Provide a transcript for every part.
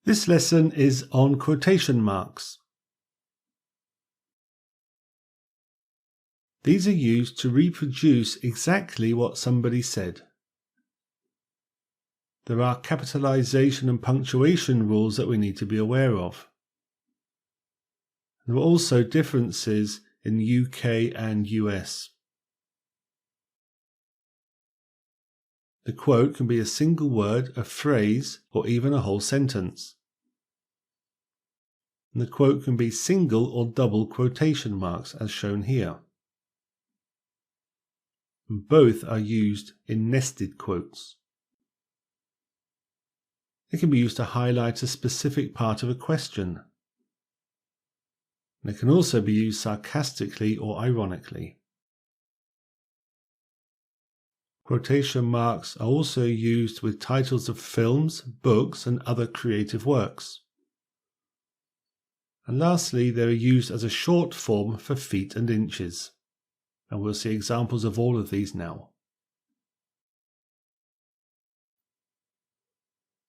This lesson is on quotation marks. These are used to reproduce exactly what somebody said. There are capitalization and punctuation rules that we need to be aware of. There are also differences in UK and US. The quote can be a single word, a phrase, or even a whole sentence. And the quote can be single or double quotation marks, as shown here. And both are used in nested quotes. It can be used to highlight a specific part of a question. And it can also be used sarcastically or ironically. Quotation marks are also used with titles of films, books, and other creative works. And lastly, they are used as a short form for feet and inches. And we'll see examples of all of these now.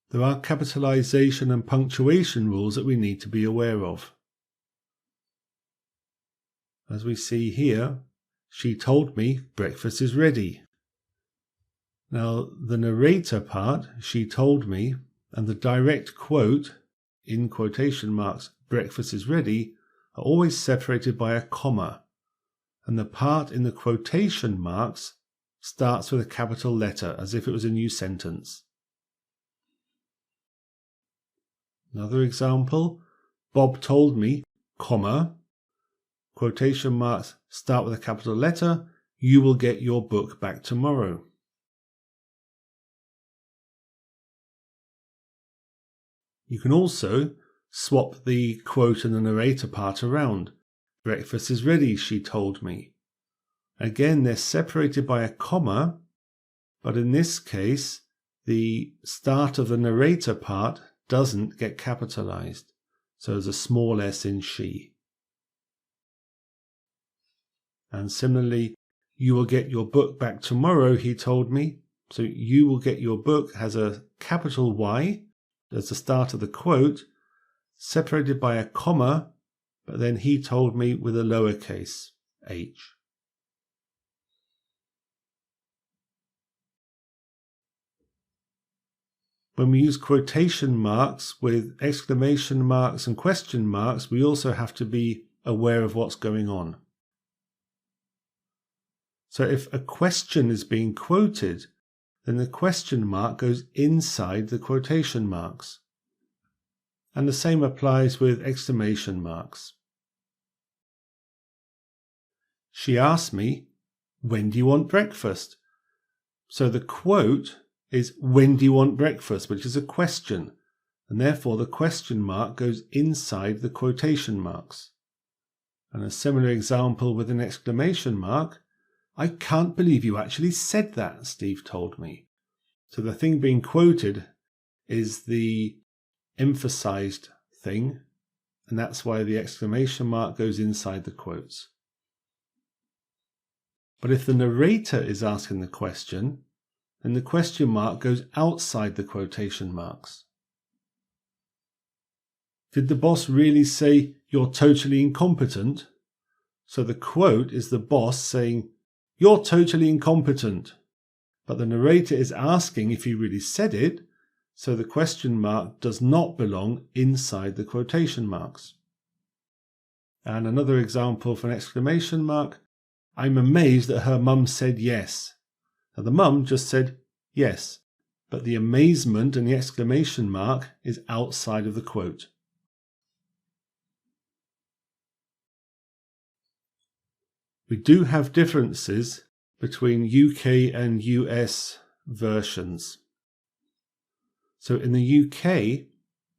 There are capitalization and punctuation rules that we need to be aware of. As we see here, she told me breakfast is ready. Now, the narrator part, she told me, and the direct quote, in quotation marks, breakfast is ready, are always separated by a comma, and the part in the quotation marks starts with a capital letter, as if it was a new sentence. Another example, Bob told me, comma, quotation marks start with a capital letter, you will get your book back tomorrow. You can also swap the quote and the narrator part around. Breakfast is ready, she told me. Again, they're separated by a comma, but in this case, the start of the narrator part doesn't get capitalized. So there's a small s in she. And similarly, you will get your book back tomorrow, he told me. So you will get your book has a capital Y as the start of the quote, separated by a comma, but then he told me with a lowercase h. When we use quotation marks with exclamation marks and question marks, we also have to be aware of what's going on. So if a question is being quoted, then the question mark goes inside the quotation marks. And the same applies with exclamation marks. She asked me, when do you want breakfast? So the quote is, when do you want breakfast, which is a question, and therefore the question mark goes inside the quotation marks. And a similar example with an exclamation mark, I can't believe you actually said that, Steve told me. So the thing being quoted is the emphasized thing, and that's why the exclamation mark goes inside the quotes. But if the narrator is asking the question, then the question mark goes outside the quotation marks. Did the boss really say, you're totally incompetent? So the quote is the boss saying, you're totally incompetent. But the narrator is asking if he really said it, so the question mark does not belong inside the quotation marks. And another example for an exclamation mark, I'm amazed that her mum said yes. Now the mum just said yes, but the amazement and the exclamation mark is outside of the quote. We do have differences between UK and US versions. So in the UK,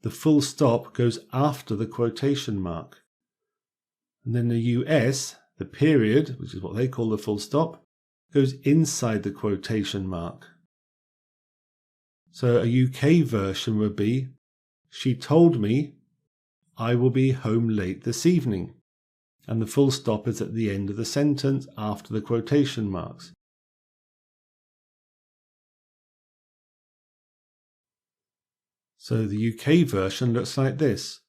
the full stop goes after the quotation mark. And then the US, the period, which is what they call the full stop, goes inside the quotation mark. So a UK version would be, she told me I will be home late this evening. And the full stop is at the end of the sentence after the quotation marks. So the UK version looks like this.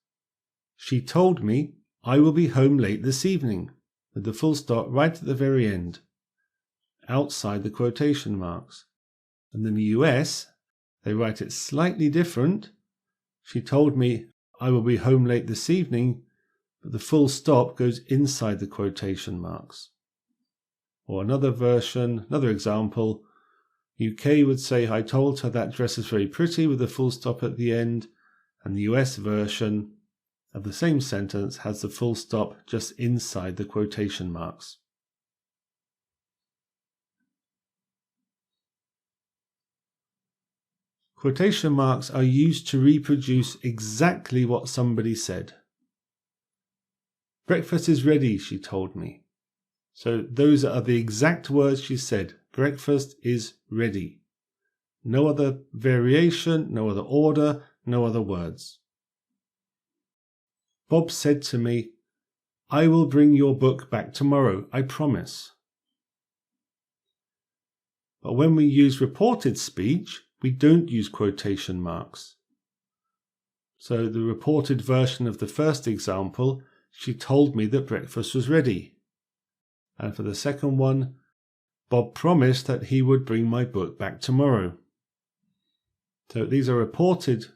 She told me I will be home late this evening, with the full stop right at the very end, outside the quotation marks. And in the US, they write it slightly different. She told me I will be home late this evening, but the full stop goes inside the quotation marks. Or another version, another example, UK would say I told her that dress is very pretty with a full stop at the end, and the US version of the same sentence has the full stop just inside the quotation marks. Quotation marks are used to reproduce exactly what somebody said. Breakfast is ready, she told me. So those are the exact words she said. Breakfast is ready. No other variation, no other order, no other words. Bob said to me, I will bring your book back tomorrow, I promise. But when we use reported speech, we don't use quotation marks. So the reported version of the first example, she told me that breakfast was ready. And for the second one, Bob promised that he would bring my book back tomorrow. So these are reported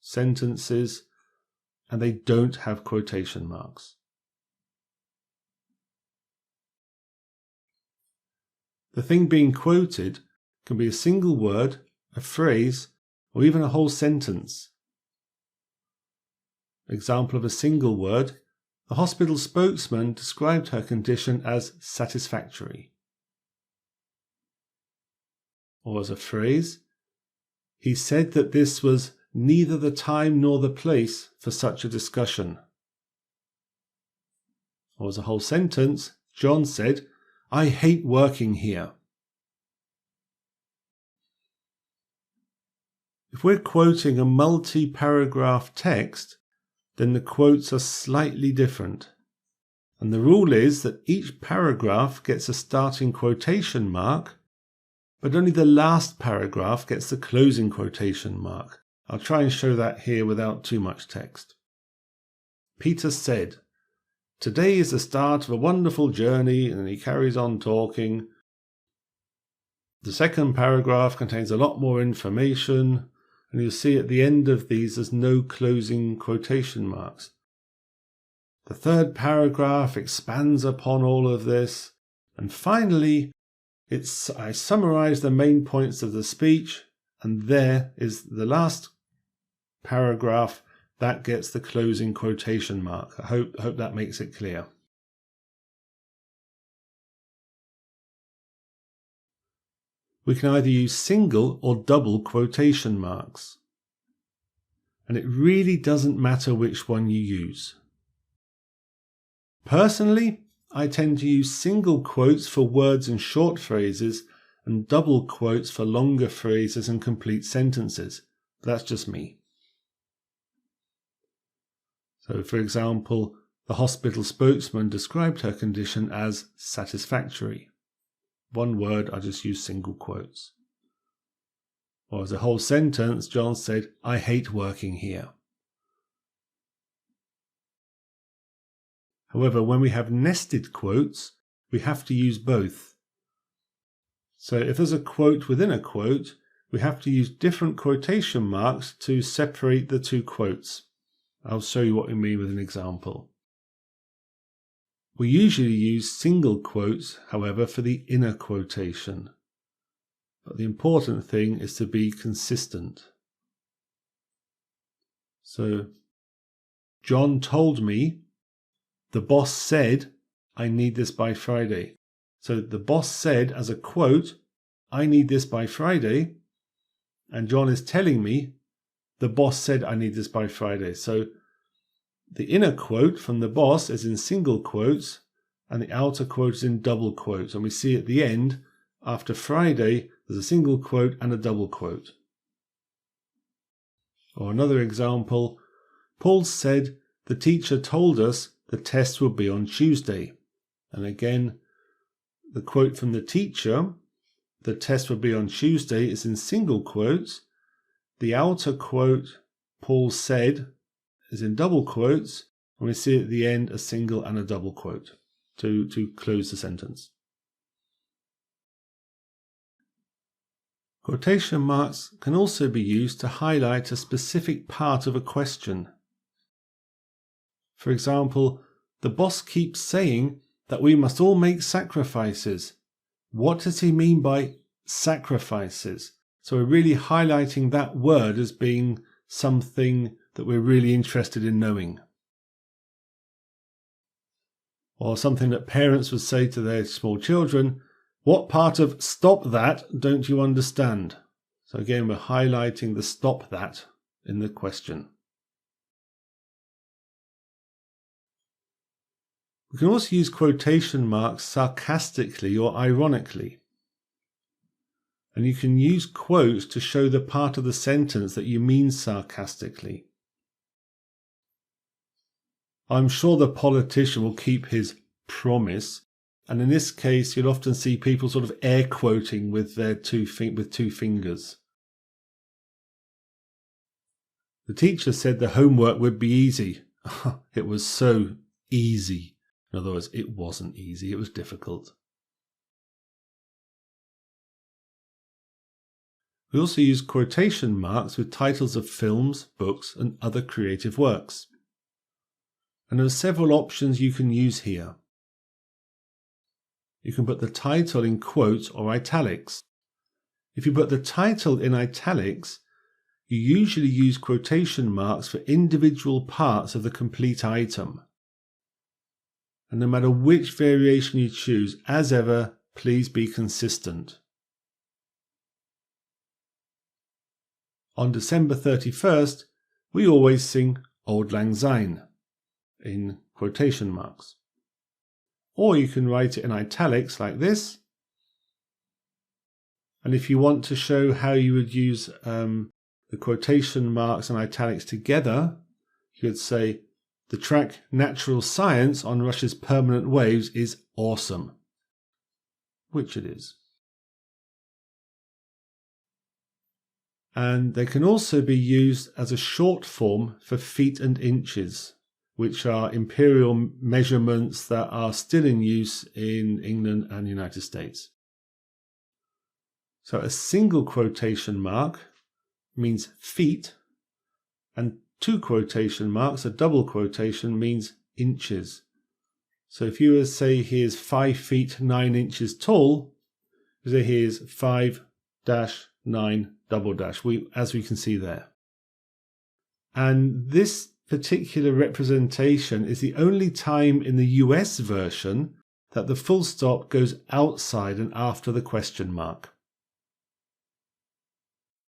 sentences and they don't have quotation marks. The thing being quoted can be a single word, a phrase, or even a whole sentence. Example of a single word, the hospital spokesman described her condition as satisfactory. Or as a phrase, he said that this was neither the time nor the place for such a discussion. Or as a whole sentence, John said, I hate working here. If we're quoting a multi-paragraph text, then the quotes are slightly different. And the rule is that each paragraph gets a starting quotation mark, but only the last paragraph gets the closing quotation mark. I'll try and show that here without too much text. Peter said, today is the start of a wonderful journey, and he carries on talking. The second paragraph contains a lot more information, and you'll see at the end of these there's no closing quotation marks. The third paragraph expands upon all of this, and finally I summarize the main points of the speech, and there is the last paragraph that gets the closing quotation mark. I hope that makes it clear. We can either use single or double quotation marks. And it really doesn't matter which one you use. Personally, I tend to use single quotes for words and short phrases and double quotes for longer phrases and complete sentences. That's just me. So, for example, the hospital spokesman described her condition as satisfactory. One word, I just use single quotes. Or as a whole sentence, John said, I hate working here. However, when we have nested quotes, we have to use both. So if there's a quote within a quote, we have to use different quotation marks to separate the two quotes. I'll show you what we mean with an example. We usually use single quotes, however, for the inner quotation. But the important thing is to be consistent. So, John told me, the boss said, I need this by Friday. So the boss said as a quote, I need this by Friday. And John is telling me, the boss said I need this by Friday. So the inner quote from the boss is in single quotes and the outer quote is in double quotes. And we see at the end, after Friday, there's a single quote and a double quote. Or another example, Paul said, the teacher told us the test will be on Tuesday. And again, the quote from the teacher, the test will be on Tuesday, is in single quotes. The outer quote Paul said is in double quotes, and we see at the end a single and a double quote to close the sentence. Quotation marks can also be used to highlight a specific part of a question. For example, the boss keeps saying that we must all make sacrifices. What does he mean by sacrifices? So we're really highlighting that word as being something that we're really interested in knowing. Or something that parents would say to their small children, what part of stop that don't you understand? So again, we're highlighting the stop that in the question. We can also use quotation marks sarcastically or ironically. And you can use quotes to show the part of the sentence that you mean sarcastically. I'm sure the politician will keep his promise. And in this case, you'll often see people sort of air quoting with their two fingers. The teacher said the homework would be easy. It was so easy. In other words, it wasn't easy, it was difficult. We also use quotation marks with titles of films, books, and other creative works. And there are several options you can use here. You can put the title in quotes or italics. If you put the title in italics, you usually use quotation marks for individual parts of the complete item. And no matter which variation you choose, as ever, please be consistent. On December 31st, we always sing Auld Lang Syne in quotation marks. Or you can write it in italics like this. And if you want to show how you would use the quotation marks and italics together, you could say, the track Natural Science on Russia's Permanent Waves is awesome. Which it is. And they can also be used as a short form for feet and inches, which are imperial measurements that are still in use in England and the United States. So a single quotation mark means feet, and two quotation marks, a double quotation, means inches. So if you were to say he is 5 feet 9 inches tall, you say he is 5-9 double dash, as we can see there. And this particular representation is the only time in the US version that the full stop goes outside and after the question mark.